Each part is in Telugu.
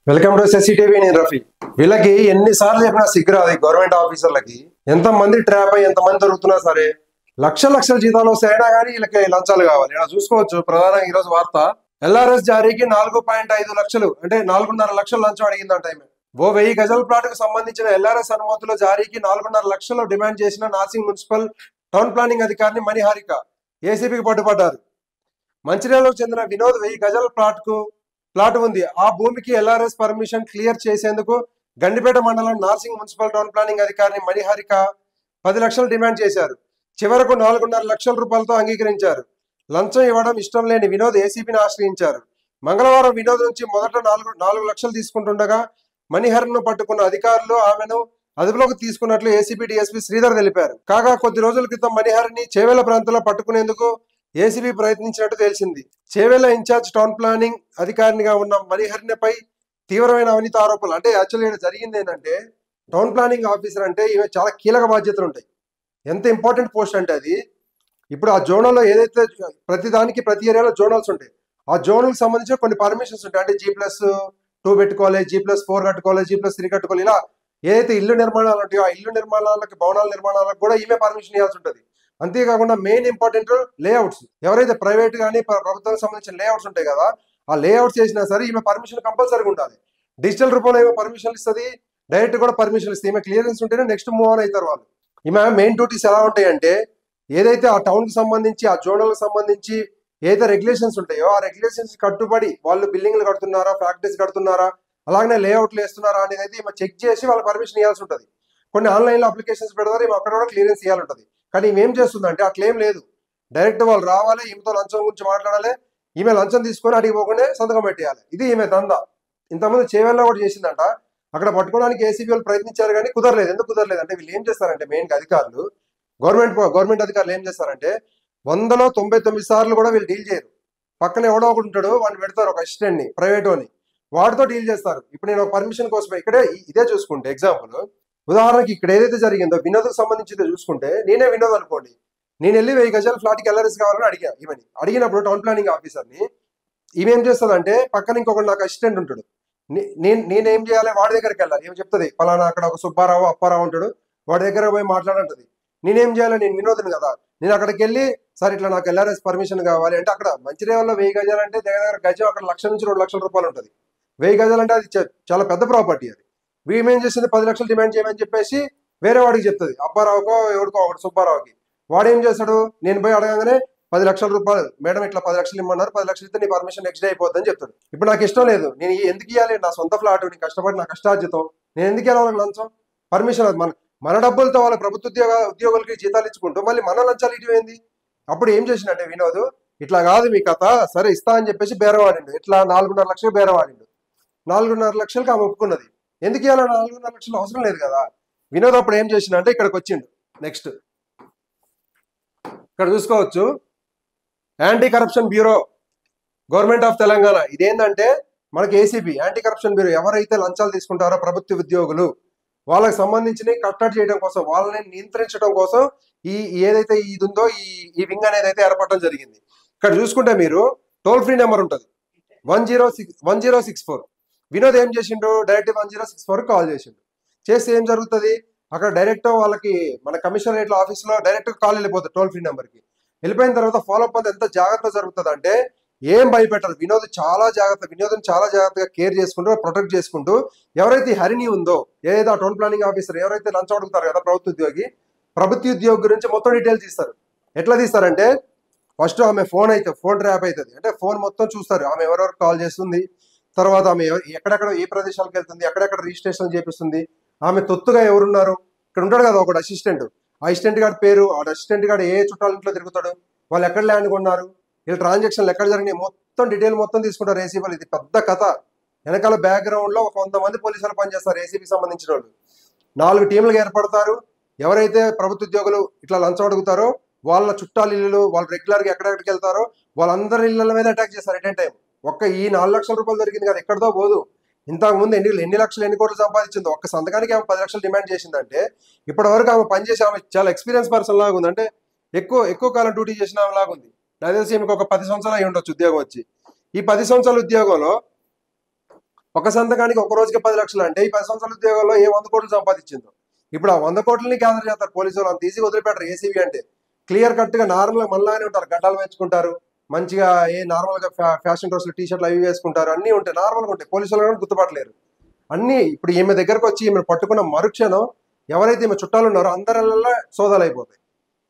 Welcome to ఎస్ఎస్సిటీవీ. నేను రఫీ. వీళ్ళకి ఎన్నిసార్లు చెప్పినా సిగ్గురాదు. గవర్నమెంట్ ఆఫీసర్లకి ఎంతమంది ట్రాప్ అయ్యి ఎంతమంది దొరుకుతున్నా సరే లక్షల జీతాలు వస్తాయినా కానీ వీళ్ళకి లంచాలు కావాలి. ఇలా చూసుకోవచ్చు. ప్రధానంగా ఈరోజు వార్త, ఎల్ఆర్ఎస్ జారీకి 4.5 లక్షలు అంటే 4.5 లక్షలు లంచం అడిగిందంట. ఓ 1000 గజాల ప్లాట్కు సంబంధించిన ఎల్ఆర్ఎస్ అనుమతుల జారీకి 4.5 లక్షలు డిమాండ్ చేసిన నార్సింగ్ మున్సిపల్ టౌన్ ప్లానింగ్ అధికారిని మణిహారిక ఏసీబీకి పట్టుబడ్డారు. మంచిర్యాలకు చెందిన వినోద్ 1000 గజాల ప్లాట్ ఉంది. ఆ భూమికి ఎల్ఆర్ఎస్ పర్మిషన్ క్లియర్ చేసేందుకు గండిపేట మండలం నార్సింగ్ మున్సిపల్ టౌన్ ప్లానింగ్ అధికారిని మణిహారిక 10 లక్షలు డిమాండ్ చేశారు. చివరకు 4.5 లక్షల రూపాయలతో అంగీకరించారు. లంచం ఇవ్వడం ఇష్టం లేని వినోద్ ఏసీబీని ఆశ్రయించారు. మంగళవారం వినోద్ నుంచి మొదట 4 లక్షలు తీసుకుంటుండగా మణిహరన్ను పట్టుకున్న అధికారులు ఆమెను అదుపులోకి తీసుకున్నట్లు ఏసీబీ డీఎస్పీ శ్రీధర్ తెలిపారు. కాగా కొద్ది రోజుల క్రితం మణిహరన్ని చేవెళ్ల ప్రాంతంలో పట్టుకునేందుకు ఏసీబీ ప్రయత్నించినట్టు తెలిసింది. చేవెళ్ల ఇన్ఛార్జ్ టౌన్ ప్లానింగ్ అధికారినిగా ఉన్న మణిహరన్పై తీవ్రమైన అవినీతి ఆరోపణలు. అంటే యాక్చువల్గా జరిగింది ఏంటంటే, టౌన్ ప్లానింగ్ ఆఫీసర్ అంటే ఇవి చాలా కీలక బాధ్యతలు ఉంటాయి. ఎంత ఇంపార్టెంట్ పోస్ట్ అంటే అది. ఇప్పుడు ఆ జోనల్లో ఏదైతే ప్రతి ఏరియాలో జోనల్స్ ఉంటాయి, ఆ జోనల్కి సంబంధించిన కొన్ని పర్మిషన్స్ ఉంటాయి. అంటే G+2 పెట్టుకోవాలి, G+4 కట్టుకోవాలి, G+3 కట్టుకోవాలి. ఇలా ఏదైతే ఇల్లు నిర్మాణాలు ఉంటాయో ఆ ఇల్లు నిర్మాణాలకు, భవనాల నిర్మాణాలకు కూడా ఈమె పర్మిషన్ ఇవ్వాల్సి ఉంటుంది. అంతేకాకుండా మెయిన్ ఇంపార్టెంట్ లేఅవుట్స్, ఎవరైతే ప్రైవేట్ కానీ ప్రభుత్వానికి సంబంధించిన లేఅవుట్స్ ఉంటాయి కదా, ఆ లేఅవుట్స్ చేసినా సరే ఈమె పర్మిషన్ కంపల్సరీగా ఉండాలి. డిజిటల్ రూపంలో ఏమో పర్మిషన్ ఇస్తుంది, డైరెక్ట్ కూడా పర్మిషన్ ఇస్తుంది. ఈమె క్లియరెన్స్ ఉంటేనే నెక్స్ట్ మూవ్ ఆన్ అవుతారు వాళ్ళు. ఈమె మెయిన్ డ్యూటీస్ ఎలా ఉంటాయంటే, ఏదైతే ఆ టౌన్ కి సంబంధించి, ఆ జోనల్ సంబంధించి ఏదైతే రెగ్యులేషన్స్ ఉంటాయో ఆ రెగ్యులేషన్స్ కట్టుబడి వాళ్ళు బిల్డింగ్లు కడుతున్నారా, ఫ్యాక్టరీస్ కడుతున్నారా, అలాగే లేఅవుట్లు వేస్తున్నారా అనేది అయితే ఈమె చెక్ చేసి వాళ్ళ పర్మిషన్ ఇవ్వాల్సి ఉంటుంది. కొన్ని ఆన్లైన్లో అప్లికేషన్స్ పెడతారు, ఈమె అక్కడ కూడా క్లియరెన్స్ ఇవ్వాలి ఉంటుంది. కానీ ఈమె ఏం చేస్తుందంటే అట్లా ఏం లేదు. డైరెక్ట్ వాళ్ళు రావాలి, ఈమెతో లంచం గురించి మాట్లాడాలి, ఈమె లంచం తీసుకొని అడిగి పోకుండా సంతకం పెట్టేయాలి. ఇది ఈమె దందా. ఇంతకుముందు చేవెళ్ళలో కూడా చేసిందంట. అక్కడ పట్టుకోవడానికి ఏసీబీ వాళ్ళు ప్రయత్నించారు కానీ కుదరలేదు. ఎందుకు కుదరలేదు అంటే, వీళ్ళు ఏం చేస్తారంటే, మెయిన్గా అధికారులు, గవర్నమెంట్ అధికారులు ఏం చేస్తారంటే 100లో 99 సార్లు కూడా వీళ్ళు డీల్ చేయరు. పక్కన ఎవడో ఒకటి ఉంటాడు, వాడిని పెడతారు, ఒక అసిస్టెంట్ని, ప్రైవేట్ అని, వాడితో డీల్ చేస్తారు. ఇప్పుడు నేను ఒక పర్మిషన్ కోసం ఇదే చూసుకుంటే ఎగ్జాంపుల్, ఉదాహరణకి ఇక్కడ ఏదైతే జరిగిందో వినోద్కి సంబంధించి చూసుకుంటే, నేనే వినోద్ అనుకోండి, నేను వెళ్ళి 1000 గజాల ఫ్లాట్కి ఎల్ఆర్ఎస్ కావాలని అడిగినప్పుడు టౌన్ ప్లానింగ్ ఆఫీసర్ని ఈమె ఏం చేస్తుందంటే, పక్కన ఇంకొకటి నాకు అసిస్టెంట్ ఉంటాడు, నేనేం చేయాలి, వాడి దగ్గరికి వెళ్ళాలి. ఏం చెప్తుంది, పలానా అక్కడ ఒక సుబ్బారావు అప్పారావు ఉంటాడు, వాడి దగ్గర పోయి మాట్లాడంటది. నేనేం చేయాలి, నేను వినోద్ని కదా, నేను అక్కడికి వెళ్ళి సార్ ఇట్లా నాకు ఎల్ఆర్ఎస్ పర్మిషన్ కావాలి అంటే, అక్కడ మంచిర్యాలలో 1000 గజాలు అంటే దగ్గర గజం అక్కడ 1 నుంచి 2 లక్షల రూపాయలు ఉంటుంది. 1000 గజాలు అంటే అది చాలా పెద్ద ప్రాపర్టీ. అది వీమేం చేసింది, 10 లక్షలు డిమాండ్ చేయమని చెప్పేసి వేరే వాడికి చెప్తుంది, అప్పారావుకో ఎవరికో ఒకటి సుబ్బారావుకి. వాడు ఏం చేస్తాడు, నేను పోయి అడగగానే 10 లక్షల రూపాయలు మేడం ఇట్లా 10 లక్షలు ఇమ్మన్నారు, 10 లక్షలు ఇస్తే నీ పర్మిషన్ నెక్స్ట్ డే అయిపోద్దని చెప్తాడు. ఇప్పుడు నాకు ఇష్టం లేదు, నేను ఎందుకు ఇవ్వాలి, నా సొంత ఫ్లాట్, నేను కష్టపడి నా కష్టార్జితం, నేను ఎందుకు ఇవ్వాలి లంచం, పర్మిషన్ అది మన డబ్బులతో వాళ్ళ ప్రభుత్వ ఉద్యోగులకి జీతాలు ఇచ్చుకుంటూ మళ్ళీ మన లంచాలు ఇటు ఏంది. అప్పుడు ఏం చేసినట్టే వినోద్, ఇట్లా కాదు మీ కథ, సరే ఇస్తా అని చెప్పేసి బేరవాడిండు. ఇట్లా 4.5 లక్షలు బేరవాడిండు. 4.5 లక్షలకు ఆమె ఒప్పుకున్నది. ఎందుకు ఇవ్వాలి, 4.5 లక్షలు అవసరం లేదు కదా. వినోద్ అప్పుడు ఏం చేసిందంటే ఇక్కడికి వచ్చిండు. నెక్స్ట్ ఇక్కడ చూసుకోవచ్చు, anti corruption bureau, government of Telangana. ఇదేంటంటే మనకి ఏసీబీ, యాంటీ కరప్షన్ బ్యూరో. ఎవరైతే లంచాలు తీసుకుంటారో ప్రభుత్వ ఉద్యోగులు, వాళ్ళకి సంబంధించినవి కట్టడి చేయడం కోసం, వాళ్ళని నియంత్రించడం కోసం ఏదైతే ఇది ఉందో ఈ వింగ్ అనేది అయితే ఏర్పడడం జరిగింది. ఇక్కడ చూసుకుంటే మీరు టోల్ ఫ్రీ నెంబర్ ఉంటుంది 1064. వినోద్ ఏం చేసిండు, డైరెక్ట్ 1064 కాల్ చేసిండు. చేస్తే ఏం జరుగుతుంది, అక్కడ డైరెక్ట్ వాళ్ళకి మన కమిషనరేట్ల ఆఫీస్లో డైరెక్ట్ కాల్ వెళ్ళిపోతుంది టోల్ ఫ్రీ నెంబర్కి. వెళ్ళిపోయిన తర్వాత ఫాలోఅప్ అంతా ఎంత జాగ్రత్త జరుగుతుంది అంటే, ఏం భయపెట్టరు. వినోద్ని చాలా జాగ్రత్తగా కేర్ చేసుకుంటూ, ప్రొటెక్ట్ చేసుకుంటూ, ఎవరైతే హరిణి ఉందో, ఏదైతే ఆ టౌన్ ప్లానింగ్ ఆఫీసర్ ఎవరైతే లంచం అడుగుతారు కదా ప్రభుత్వ ఉద్యోగి గురించి మొత్తం డీటెయిల్స్ తీస్తారు. ఎట్లా తీస్తారంటే, ఫస్ట్ ఆమె ఫోన్ ట్రాప్ అవుతుంది. అంటే ఫోన్ మొత్తం చూస్తారు, ఆమె ఎవరెవరు కాల్ చేస్తుంది, తర్వాత ఆమె ఎక్కడెక్కడ ఏ ప్రదేశాలకు వెళ్తుంది, ఎక్కడెక్కడ రిజిస్ట్రేషన్ చేపిస్తుంది, ఆమె తొత్తుగా ఎవరున్నారు. ఇక్కడ ఉంటాడు కదా ఒకటి అసిస్టెంట్, ఆ అసిస్టెంట్ గారి పేరు, ఆ అసిస్టెంట్ గారు ఏ చుట్టాల ఇంట్లో తిరుగుతాడు, వాళ్ళు ఎక్కడ ల్యాండ్ కొన్నారు, వీళ్ళు ట్రాన్సాక్షన్లు ఎక్కడ జరిగినాయి, మొత్తం డీటెయిల్ మొత్తం తీసుకుంటారు ఏసీబీలు. ఇది పెద్ద కథ. వెనకాల బ్యాక్గ్రౌండ్లో ఒక 100 మంది పోలీసులు పనిచేస్తారు ఏసీబీకి సంబంధించిన వాళ్ళు. 4 టీంలుగా ఏర్పడతారు. ఎవరైతే ప్రభుత్వ ఉద్యోగులు ఇట్లా లంచం అడుగుతారో వాళ్ళ చుట్టాల ఇల్లు, వాళ్ళు రెగ్యులర్గా ఎక్కడెక్కడికి వెళ్తారో వాళ్ళందరి ఇళ్ళ మీద అటాక్ చేస్తారు ఎట్ ఏ టైం. ఈ 4 లక్షల రూపాయలు దొరికింది కదా, ఎక్కడితో పోదు. ఇంతకుముందు ఎన్ని లక్షలు, ఎన్ని కోట్లు సంపాదించిందో. ఒక్క సంతకానికి ఆమె 10 లక్షలు డిమాండ్ చేసిందంటే, ఇప్పటి వరకు ఆమె పనిచేసి ఆమె చాలా ఎక్స్పీరియన్స్ పర్సన్ లాగా ఉంది. అంటే ఎక్కువ కాలం డ్యూటీ చేసిన ఆమె లాగా ఉంది. నాకు తెలిసి ఈమెకు ఒక 10 సంవత్సరాలు అయి ఉండొచ్చు ఉద్యోగం వచ్చి. ఈ 10 సంవత్సరాల ఉద్యోగంలో ఒక సంతకానికి ఒక రోజుకి 10 లక్షలు అంటే ఈ 10 సంవత్సరాల ఉద్యోగాల్లో ఏ 100 కోట్లు సంపాదించిందో. ఇప్పుడు ఆ 100 కోట్లని గ్యాదర్ చేస్తారు పోలీసు వాళ్ళు, అంత ఈజీగా వదిలిపెట్టరు ఏసీబీ అంటే. క్లియర్ కట్ గా నార్మల్ మనలానే ఉంటారు, గడ్డాలు వేసుకుంటారు, మంచిగా నార్మల్ గా ఫ్యాషన్ డ్రెస్లు టీ షర్ట్లు అవి వేసుకుంటారు, అన్ని ఉంటాయి, నార్మల్గా ఉంటాయి. పోలీసు వాళ్ళు గుర్తుపట్టలేరు అన్ని. ఇప్పుడు ఈమె దగ్గరకు వచ్చి ఈమె పట్టుకున్న మరుక్షణం ఎవరైతే ఈమె చుట్టాలు ఉన్నారో అందరిలో సోదాలు అయిపోతాయి.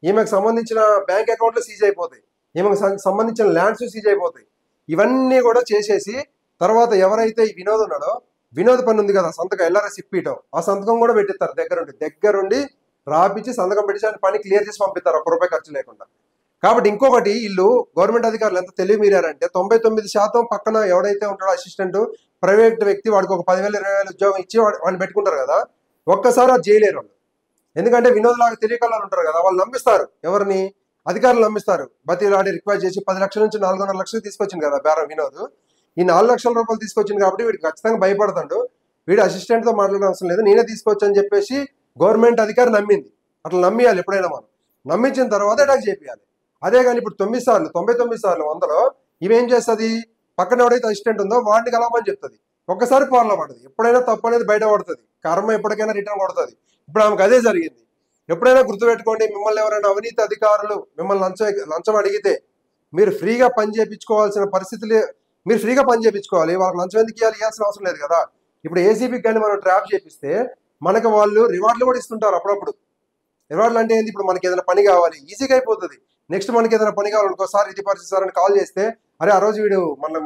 ఈమెకు సంబంధించిన బ్యాంక్ అకౌంట్లు సీజ్ అయిపోతాయి, ఈమెకు సంబంధించిన ల్యాండ్స్ సీజ్ అయిపోతాయి. ఇవన్నీ కూడా చేసేసి తర్వాత ఎవరైతే ఈ వినోద్ ఉన్నాడో, వినోద్ పని ఉంది కదా సంతకం, ఎల్ఆర్ఎస్ ఇప్పియటం, ఆ సంతకం కూడా పెట్టిస్తారు దగ్గరుండి రాపిచ్చి సంతకం పెట్టి పని క్లియర్ చేసి పంపిస్తారు, ఒక్క రూపాయి ఖర్చు లేకుండా. కాబట్టి ఇంకొకటి, వీళ్ళు గవర్నమెంట్ అధికారులు ఎంత తెలివి మీరారంటే 99% పక్కన ఎవడైతే ఉంటాడో అసిస్టెంట్ ప్రైవేట్ వ్యక్తి, వాడికి ఒక 10,000 20,000 ఉద్యోగం ఇచ్చి వాడిని పెట్టుకుంటారు కదా, ఒక్కసారి అది చేయలేరు వాళ్ళు. ఎందుకంటే వినోద్ లాగా తెలియకళ్ళు ఉంటారు కదా, వాళ్ళు నమ్మిస్తారు, ఎవరిని? అధికారులు నమ్మిస్తారు. బతిలాడి రిక్వెస్ట్ చేసి 10 లక్షల నుంచి 4.5 లక్షలు తీసుకొచ్చింది కదా బేరం వినోద్. ఈ 4 లక్షల రూపాయలు తీసుకొచ్చింది కాబట్టి వీడికి ఖచ్చితంగా భయపడతాడు, వీడు అసిస్టెంట్ తో మాట్లాడే అవసరం లేదు, నేనే తీసుకొచ్చు అని చెప్పేసి గవర్నమెంట్ అధికారి నమ్మింది. అట్లా నమ్మియాలి ఎప్పుడైనా మనం. నమ్మించిన తర్వాత అటాక్ చేయాలి. అదే కానీ ఇప్పుడు 99 సార్లు 100లో ఇవేం చేస్తుంది, పక్కన ఎవడైతే అసిస్టెంట్ ఉందో వాడిని కలవమని చెప్తుంది. ఒక్కసారి పోర్లో పడుతుంది. ఎప్పుడైనా తప్పు అనేది బయట పడుతుంది, కర్మ ఎప్పటికైనా రిటర్న్ కొడుతుంది. ఇప్పుడు ఆమెకు అదే జరిగింది. ఎప్పుడైనా గుర్తుపెట్టుకోండి, మిమ్మల్ని ఎవరైనా అవినీతి అధికారులు మిమ్మల్ని లంచం అడిగితే మీరు ఫ్రీగా పని చేయించుకోవాల్సిన పరిస్థితులు, మీరు ఫ్రీగా పని చేయించుకోవాలి, వాళ్ళకి లంచం ఎందుకు ఇవ్వాల్సిన అవసరం లేదు కదా. ఇప్పుడు ఏసీబీకి కానీ మనం ట్రాప్ చేపిస్తే మనకు వాళ్ళు రివార్డులు కూడా ఇస్తుంటారు అప్పుడప్పుడు. రివార్డులు అంటే ఏంది, ఇప్పుడు మనకి ఏదైనా పని కావాలి ఈజీగా అయిపోతుంది. నెక్స్ట్ మనకి ఏదైనా పని కావాలనుకో, సార్ ఇది పరిస్థితి సార్ అని కాల్ చేస్తే, అరే ఆ రోజు వీడు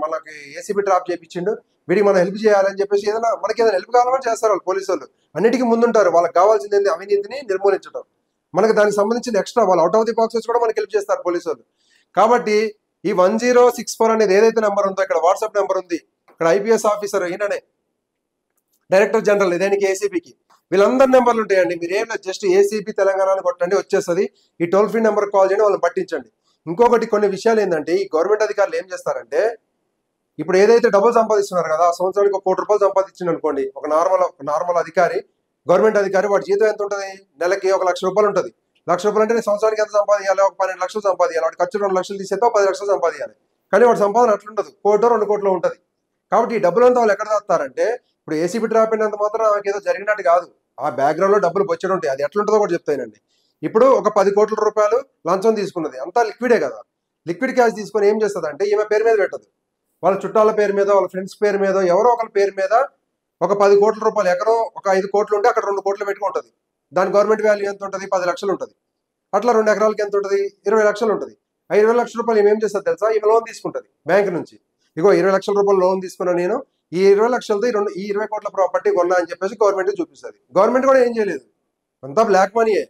మనకి ఏసీబీ ట్రాప్ చేయించిండు, వీడికి మనం హెల్ప్ చేయాలని చెప్పేసి మనకి ఏదైనా హెల్ప్ కావాలని చేస్తారు వాళ్ళు పోలీసు వాళ్ళు. అన్నిటికీ ముందుంటారు. వాళ్ళకి కావాల్సింది ఏంది, అవినీతిని నిర్మూలించడం. మనకి దానికి సంబంధించిన ఎక్స్ట్రా వాళ్ళు అవుట్ ఆఫ్ ది బాక్సెస్ కూడా మనకి హెల్ప్ చేస్తారు పోలీసు వాళ్ళు. కాబట్టి ఈ 1064 అనేది ఏదైతే నెంబర్ ఉందో, ఇక్కడ వాట్సాప్ నెంబర్ ఉంది, ఇక్కడ ఐపీఎస్ ఆఫీసర్ ఈయననే డైరెక్టర్ జనరల్ దేనికి ఏసీబీకి, వీళ్ళందరి నెంబర్లు ఉంటాయండి. మీరు ఏం లేదు, జస్ట్ ఏసీబీ తెలంగాణ అని కొట్టండి వచ్చేస్తుంది. ఈ టోల్ ఫ్రీ నెంబర్ కాల్ చేయండి, వాళ్ళని పట్టించండి. ఇంకొకటి కొన్ని విషయాలు ఏంటంటే, ఈ గవర్నమెంట్ అధికారులు ఏం చేస్తారంటే, ఇప్పుడు ఏదైతే డబ్బులు సంపాదిస్తున్నారు కదా, సంవత్సరానికి 1 కోటి రూపాయలు సంపాదించింది అనుకోండి, ఒక నార్మల్ అధికారి, గవర్నమెంట్ అధికారి, వాడి జీతం ఎంత ఉంటుంది, నెలకి 1 లక్ష రూపాయలు ఉంటుంది. 1 లక్ష రూపాయలు అంటే సంవత్సరానికి ఎంత సంపాదించాలి, ఒక 12 లక్షలు సంపాదించాలి. వాడి ఖర్చు 2 లక్షలు తీసేస్తే 10 లక్షలు సంపాదించాలి. కానీ వాడి సంపాదన అట్లుండదు, 1 కోటో 2 కోట్లో ఉంటుంది. కాబట్టి ఈ డబ్బులంతా వాళ్ళు ఎక్కడ దాస్తారంటే, ఇప్పుడు ఏసీబీ డ్రాప్ అయినంత మాత్రం ఆమెకి ఏదో జరిగినట్టు కాదు, ఆ బ్యాక్గ్రౌండ్ లో డబ్బులు బొచ్చడు ఉంటాయి. అది ఎట్లుంటుందో కూడా చెప్తానండి. ఇప్పుడు ఒక 10 కోట్ల రూపాయలు లంచం తీసుకున్నది, అంతా లిక్విడే కదా. లిక్విడ్ క్యాష్ తీసుకొని ఏం చేస్తుంది అంటే, ఈమె పేరు మీద పెట్టదు, వాళ్ళ చుట్టాల పేరు మీద, వాళ్ళ ఫ్రెండ్స్ పేరు మీద, ఎవరో ఒకరి పేరు మీద ఒక 10 కోట్ల రూపాయలు, ఎకరం ఒక 5 కోట్లు ఉంటే అక్కడ 2 కోట్లు పెట్టుకుంటుంది. దాని గవర్నమెంట్ వాల్యూ ఎంత ఉంటుంది, 10 లక్షలు ఉంటుంది. అట్లా 2 ఎకరాలకి ఎంత ఉంటుంది, 20 లక్షలు ఉంటుంది. ఆ 20 లక్షల రూపాయలు ఏమేం చేస్తుంది తెలుసా, ఈమె లోన్ తీసుకుంటుంది బ్యాంక్ నుంచి. ఇగో 20 లక్షల రూపాయలు లోన్ తీసుకున్నా నేను, ఈ 20 లక్షలతో ఈ 20 కోట్ల ప్రాపర్టీ కొన్నా అని చెప్పేసి గవర్నమెంట్ చూపిస్తుంది. గవర్నమెంట్ కూడా ఏం చేయలేదు, అంతా బ్లాక్ మనీయే.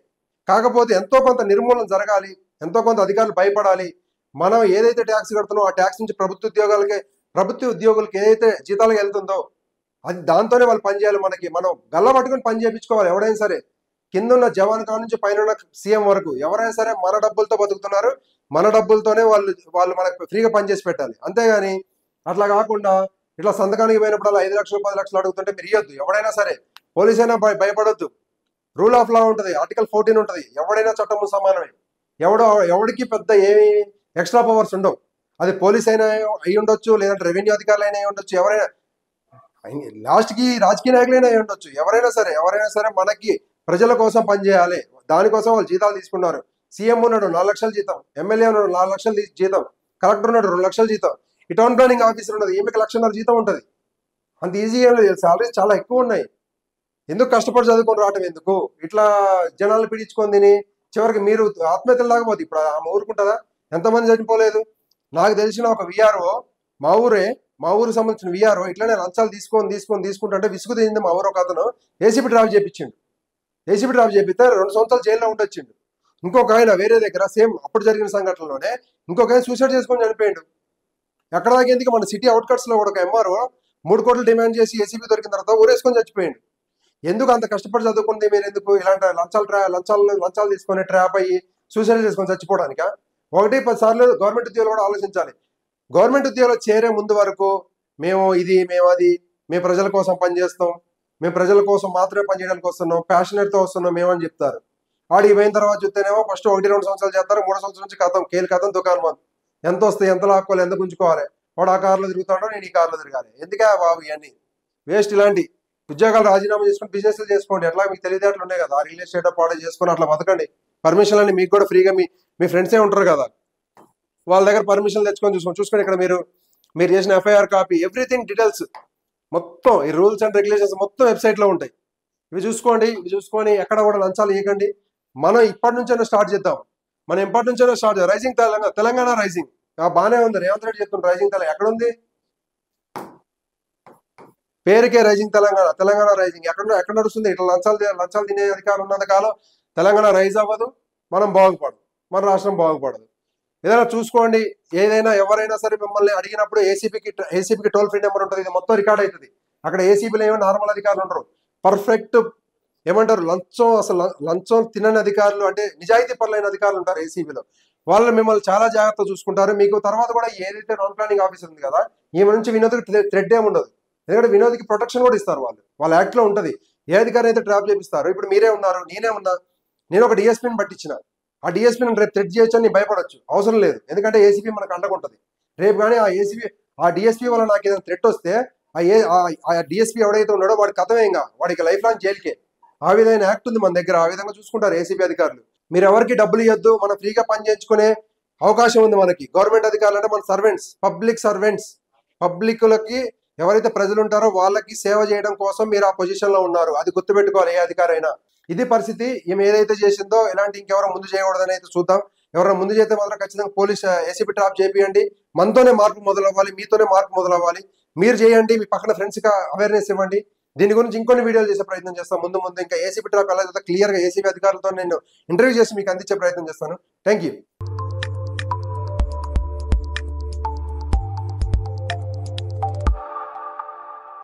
కాకపోతే ఎంతో కొంత నిర్మూలన జరగాలి, ఎంతో కొంత అధికారులు భయపడాలి. మనం ఏదైతే ట్యాక్స్ కడుతున్నామో ఆ ట్యాక్స్ నుంచి ప్రభుత్వ ఉద్యోగులకి ఏదైతే జీతాలకు వెళ్తుందో అది దాంతోనే వాళ్ళు పని చేయాలి. మనం గల్ల పట్టుకుని పని చేయించుకోవాలి. ఎవడైనా సరే, కింద ఉన్న జవాన్ కాడ నుంచి పైన ఉన్న సీఎం వరకు ఎవరైనా సరే మన డబ్బులతో బతుకుతున్నారు, మన డబ్బులతోనే వాళ్ళు మనకు ఫ్రీగా పని చేసి పెట్టాలి. అంతేగాని అట్లా కాకుండా ఇట్లా సంతకానికి పోయినప్పుడు అలా 5 లక్షలు 10 లక్షలు అడుగుతుంటే మీరు ఇవ్వద్దు. ఎవడైనా సరే, పోలీస్ అయినా భయపడొద్దు. రూల్ ఆఫ్ లా ఉంటుంది, ఆర్టికల్ 14 ఉంటుంది. ఎవడైనా చట్టము సమానమే. ఎవడికి పెద్ద ఏమి ఎక్స్ట్రా పవర్స్ ఉండవు. అది పోలీస్ అయినా అయి ఉండొచ్చు, లేదంటే రెవెన్యూ అధికారులు అయినా అయి ఉండొచ్చు, ఎవరైనా లాస్ట్ కి రాజకీయ నాయకులైనా అయి ఉండొచ్చు. ఎవరైనా సరే మనకి ప్రజల కోసం పనిచేయాలి, దానికోసం వాళ్ళు జీతాలు తీసుకున్నారు. సీఎం ఉన్నాడు 4 లక్షల జీతం, ఎమ్మెల్యే ఉన్నాడు 4 లక్షల జీతం, కలెక్టర్ ఉన్నాడు 2 లక్షల జీతం, ఈ టౌన్ ప్లానింగ్ ఆఫీసర్ ఉన్నది ఈమెకి 1,50,000 జీతం ఉంటుంది. అంత ఈజీగా సాలరీస్ చాలా ఎక్కువ ఉన్నాయి. ఎందుకు కష్టపడి చదువుకొని రావటం ఎందుకు, ఇట్లా జనాలు పీడించుకొని తిని చివరికి మీరు ఆత్మహత్యలు లాగపోతే ఇప్పుడు ఆమె ఊరుకుంటుందా? ఎంతమంది చనిపోలేదు. నాకు తెలిసిన ఒక విఆర్ఓ, మా ఊరు సంబంధించిన విఆర్ఓ ఇట్లానే లంచాలు తీసుకుంటుంటే విసుగు తింది మా ఊరు ఒక అతను ఏసీబీ డ్రాప్ చేయించిండు. ఏసీబీ డ్రాప్ చేపిస్తే 2 సంవత్సరాలు జైల్లో ఉండొచ్చిండు. ఇంకొక ఆయన వేరే దగ్గర సేమ్ అప్పుడు జరిగిన సంఘటనలోనే ఇంకొక ఆయన సూసైడ్ చేసుకొని చనిపోయిండు. ఎక్కడ దాకా ఎందుకు, మన సిటీ అవుట్కట్స్ లో కూడా ఒక ఎంఆర్ఓ 3 కోట్లు డిమాండ్ చేసి ఏసీబీ దొరికిన తర్వాత ఊరేసుకొని చచ్చిపోయిండు. ఎందుకు అంత కష్టపడి చదువుకుంది మీరు, ఎందుకు ఇలాంటి లంచాలు తీసుకొని ట్రాప్ అయ్యి సూసైడ్ చేసుకొని చచ్చిపోవడానిక? 1-10 సార్లు గవర్నమెంట్ ఉద్యోగులు కూడా ఆలోచించాలి. గవర్నమెంట్ ఉద్యోగాలు చేరే ముందు వరకు మేము అది, మేము ప్రజల కోసం పనిచేస్తాం, మేము ప్రజల కోసం మాత్రమే పనిచేయడానికి వస్తున్నాం, ప్యాషనెట్తో వస్తున్నాం మేమని చెప్తారు. ఆడికి పోయిన తర్వాత చూస్తేనేమో ఫస్ట్ 1-2 సంవత్సరాలు చేస్తారు, 3 సంవత్సరాల నుంచి కథం దుకాణం బంద్. ఎంత వస్తాయి, ఎంత లాక్కోవాలి, ఎంత గుంజుకోవాలి, వాడు ఆ కార్లో తిరుగుతాడో నేను ఈ కార్లో తిరగాలి. ఎందుకే బాబు ఇవన్నీ? వేస్ట్ ఇలాంటి ఉద్యోగాలు రాజీనామా చేసుకుని బిజినెస్లు చేసుకోండి. ఎట్లా మీకు తెలివితేటలు ఉన్నాయి కదా, రియల్ ఎస్టేట్ పాడు చేసుకొని అట్లా బతకండి. పర్మిషన్లు అన్ని మీకు కూడా ఫ్రీగా మీ ఫ్రెండ్సే ఉంటారు కదా, వాళ్ళ దగ్గర పర్మిషన్ తెచ్చుకొని చూసుకొని ఇక్కడ మీరు చేసిన ఎఫ్ఐఆర్ కాపీ ఎవ్రీథింగ్ డీటెయిల్స్ మొత్తం ఈ రూల్స్ అండ్ రెగ్యులేషన్స్ మొత్తం వెబ్సైట్లో ఉంటాయి. ఇవి చూసుకొని ఎక్కడ కూడా లంచాలు ఇవ్వకండి. మనం ఇప్పటి నుంచైనా స్టార్ట్ చేద్దాం. మనం ఇప్పటి నుంచైనా స్టార్ట్ చేద్దాం. రైజింగ్ తెలంగాణ రైజింగ్ బాగానే ఉంది. రేవంత్ రెడ్డి చెప్తున్నారు రైజింగ్ తెలంగాణ ఎక్కడుంది? పేరుకే రైజింగ్ తెలంగాణ రైజింగ్ ఎక్కడ నడుస్తుంది? ఇట్లా లంచాలు తినే అధికారం ఉన్నంత కాలం తెలంగాణ రైజ్ అవ్వదు, మనం బాగుపడదు, మన రాష్ట్రం బాగుపడదు. ఏదైనా చూసుకోండి. ఏదైనా ఎవరైనా సరే మిమ్మల్ని అడిగినప్పుడు ఏసీపీకి టోల్ ఫ్రీ నెంబర్ ఉంటుంది. ఇది మొత్తం రికార్డ్ అవుతుంది. అక్కడ ఏసీపీలో ఏమో నార్మల్ అధికారులు ఉండరు, పర్ఫెక్ట్ ఏమంటారు లంచం తినని అధికారులు, అంటే నిజాయితీ పరులైన అధికారులు ఉంటారు ఏసీబీలో. వాళ్ళు మిమ్మల్ని చాలా జాగ్రత్తగా చూసుకుంటారు. మీకు తర్వాత కూడా ఏదైతే నాన్ ప్లానింగ్ ఆఫీసర్ ఉంది కదా, ఈమె నుంచి వినోద్కి థ్రెడ్ ఏమి ఉండదు. ఎందుకంటే వినోద్కి ప్రొటెక్షన్ కూడా ఇస్తారు వాళ్ళ యాక్ట్ లో ఉంటుంది. ఏ అధికారి అయితే ట్రాప్ చేపిస్తారు. ఇప్పుడు మీరే ఉన్నారు, నేనే ఉన్నా, నేను ఒక డిఎస్పీని పట్టించిన, ఆ డిఎస్పీని రేపు థ్రెడ్ చేయొచ్చు అని భయపడొచ్చు, అవసరం లేదు. ఎందుకంటే ఏసీపీ మనకు అండకుంటుంది. రేపు కానీ ఆ డిఎస్పీ వల్ల నాకు ఏదైనా థ్రెట్ వస్తే ఆ డిఎస్పీ ఎవడైతే ఉన్నాడో వాడి కథమే, ఇంకా వాడికి లైఫ్ లాంగ్ జైలుకే. ఆ విధమైన యాక్ట్ ఉంది మన దగ్గర. ఆ విధంగా చూసుకుంటారు ఏసీబీ అధికారులు. మీరు ఎవరికి డబ్బులు ఇవ్వద్దు, మనం ఫ్రీగా పని చేయించుకునే అవకాశం ఉంది మనకి. గవర్నమెంట్ అధికారులు అంటే మన సర్వెంట్స్, పబ్లిక్ సర్వెంట్స్. పబ్లిక్లకి ఎవరైతే ప్రజలు ఉంటారో వాళ్ళకి సేవ చేయడం కోసం మీరు ఆ పొజిషన్ లో ఉన్నారు. అది గుర్తుపెట్టుకోవాలి ఏ అధికారి అయినా. ఇది పరిస్థితి. ఈమె ఏదైతే చేసిందో ఇలాంటి ఇంకెవరో ముందు చేయకూడదని అయితే చూద్దాం. ఎవరైనా ముందు చేస్తే మాత్రం ఖచ్చితంగా పోలీస్ ఏసీబీ ట్రాప్ చేపియండి. మనతోనే మార్పు మొదలవ్వాలి, మీతోనే మార్పు మొదలవ్వాలి. మీరు చేయండి, మీ పక్కన ఫ్రెండ్స్ గా అవేర్నెస్ ఇవ్వండి. దీని గురించి ఇంకొన్ని వీడియోలు చేసే ప్రయత్నం చేస్తాను. ముందు ఇంకా ఏసీబీ ట్రాప్ ఎలా క్లియర్ గా ఏసీబీ అధికారులతో నేను ఇంటర్వ్యూ చేసి మీకు అందించే ప్రయత్నం చేస్తాను. Thank you.